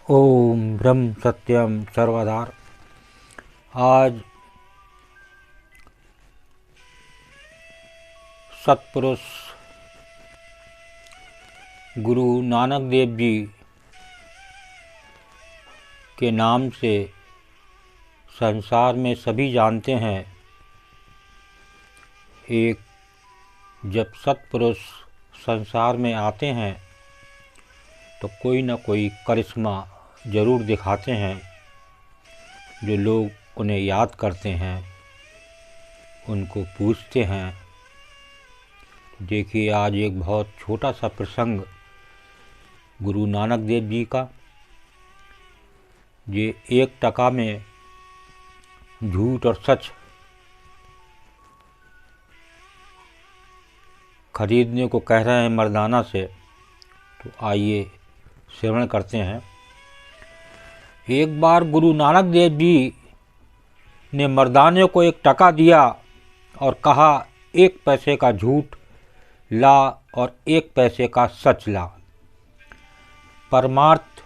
ओम ब्रह्म सत्यम सर्वधार। आज सतपुरुष गुरु नानक देव जी के नाम से संसार में सभी जानते हैं। एक जब सतपुरुष संसार में आते हैं तो कोई न कोई करिश्मा ज़रूर दिखाते हैं जो लोग उन्हें याद करते हैं, उनको पूछते हैं। देखिए, आज एक बहुत छोटा सा प्रसंग गुरु नानक देव जी का। ये 1 टका में झूठ और सच खरीदने को कह रहे हैं मर्दाना से, तो आइए श्रवण करते हैं। एक बार गुरु नानक देव जी ने मर्दाने को 1 टका दिया और कहा, 1 पैसे का झूठ ला और 1 पैसे का सच ला। परमार्थ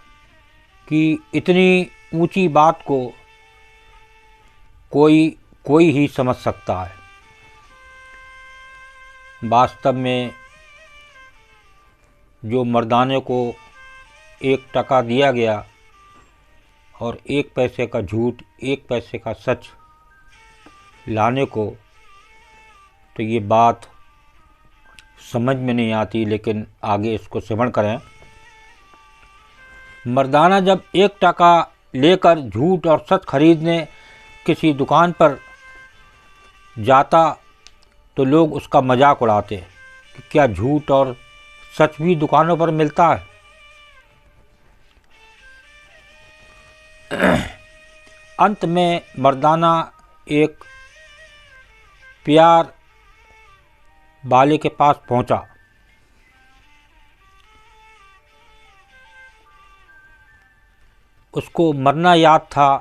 की इतनी ऊंची बात को कोई ही समझ सकता है। वास्तव में जो मर्दाने को 1 टका दिया गया और 1 पैसे का झूठ 1 पैसे का सच लाने को, तो ये बात समझ में नहीं आती, लेकिन आगे इसको श्रवण करें। मर्दाना जब 1 टका लेकर झूठ और सच खरीदने किसी दुकान पर जाता तो लोग उसका मजाक उड़ाते कि क्या झूठ और सच भी दुकानों पर मिलता है। अंत में मर्दाना एक प्यार वाले के पास पहुंचा। उसको मरना याद था,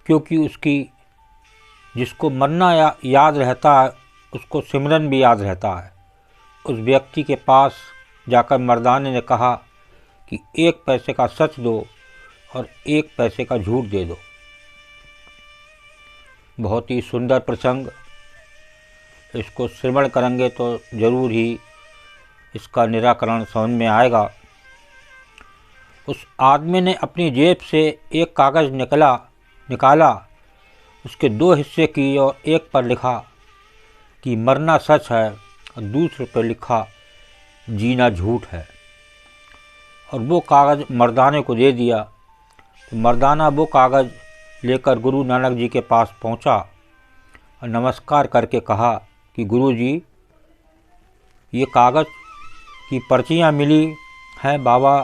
क्योंकि जिसको मरना याद रहता है उसको सिमरन भी याद रहता है। उस व्यक्ति के पास जाकर मर्दाने ने कहा कि 1 पैसे का सच दो और 1 पैसे का झूठ दे दो। बहुत ही सुंदर प्रसंग, इसको श्रवण करेंगे तो ज़रूर ही इसका निराकरण समझ में आएगा। उस आदमी ने अपनी जेब से एक कागज़ निकाला, उसके 2 हिस्से की और एक पर लिखा कि मरना सच है और दूसरे पर लिखा जीना झूठ है, और वो कागज़ मर्दाने को दे दिया। तो मर्दाना वो कागज़ लेकर गुरु नानक जी के पास पहुंचा और नमस्कार करके कहा कि गुरु जी, ये कागज़ की पर्चियां मिली हैं। बाबा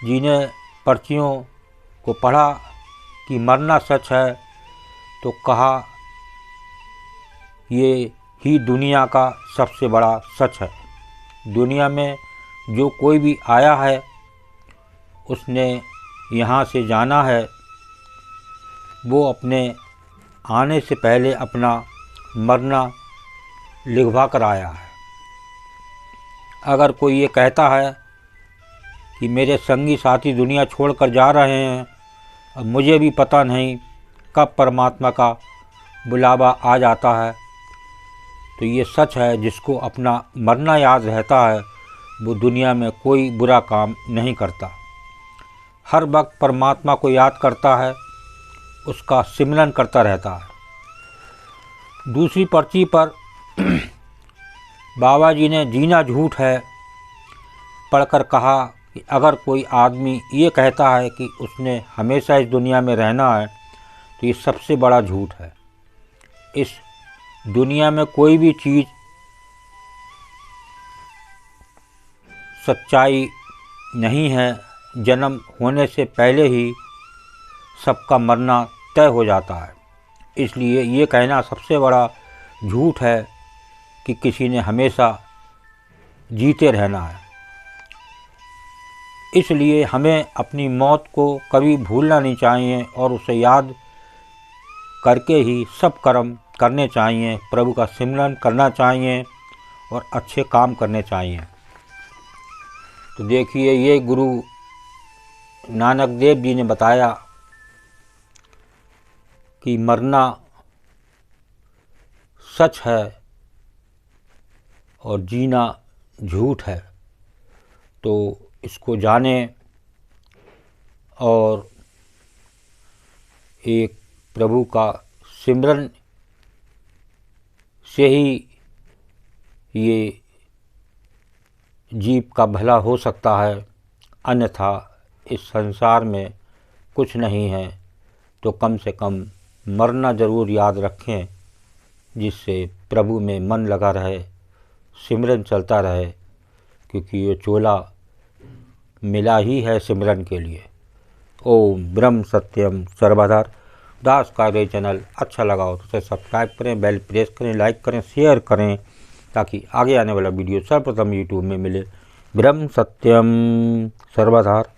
जी ने पर्चियों को पढ़ा कि मरना सच है, तो कहा ये ही दुनिया का सबसे बड़ा सच है। दुनिया में जो कोई भी आया है उसने यहाँ से जाना है। वो अपने आने से पहले अपना मरना लिखवा कर आया है। अगर कोई ये कहता है कि मेरे संगी साथी दुनिया छोड़कर जा रहे हैं, अब मुझे भी पता नहीं कब परमात्मा का बुलावा आ जाता है, तो ये सच है। जिसको अपना मरना याद रहता है वो दुनिया में कोई बुरा काम नहीं करता, हर वक्त परमात्मा को याद करता है, उसका सिमरन करता रहता है। दूसरी पर्ची पर बाबा जी ने जीना झूठ है पढ़कर कहा कि अगर कोई आदमी ये कहता है कि उसने हमेशा इस दुनिया में रहना है, तो ये सबसे बड़ा झूठ है। इस दुनिया में कोई भी चीज़ सच्चाई नहीं है। जन्म होने से पहले ही सबका मरना तय हो जाता है। इसलिए ये कहना सबसे बड़ा झूठ है कि किसी ने हमेशा जीते रहना है। इसलिए हमें अपनी मौत को कभी भूलना नहीं चाहिए और उसे याद करके ही सब कर्म करने चाहिए, प्रभु का सिमरन करना चाहिए और अच्छे काम करने चाहिए। तो देखिए, ये गुरु नानक देव जी ने बताया कि मरना सच है और जीना झूठ है, तो इसको जाने और एक प्रभु का सिमरन से ही ये जीव का भला हो सकता है, अन्यथा इस संसार में कुछ नहीं है। तो कम से कम मरना ज़रूर याद रखें, जिससे प्रभु में मन लगा रहे, सिमरन चलता रहे, क्योंकि ये चोला मिला ही है सिमरन के लिए। ओम ब्रह्म सत्यम सर्वधार। दास कार्य चैनल अच्छा लगा हो तो उसे सब्सक्राइब करें, बेल प्रेस करें, लाइक करें, शेयर करें, ताकि आगे आने वाला वीडियो सर्वप्रथम यूट्यूब में मिले। ब्रह्म सत्यम सर्वधार।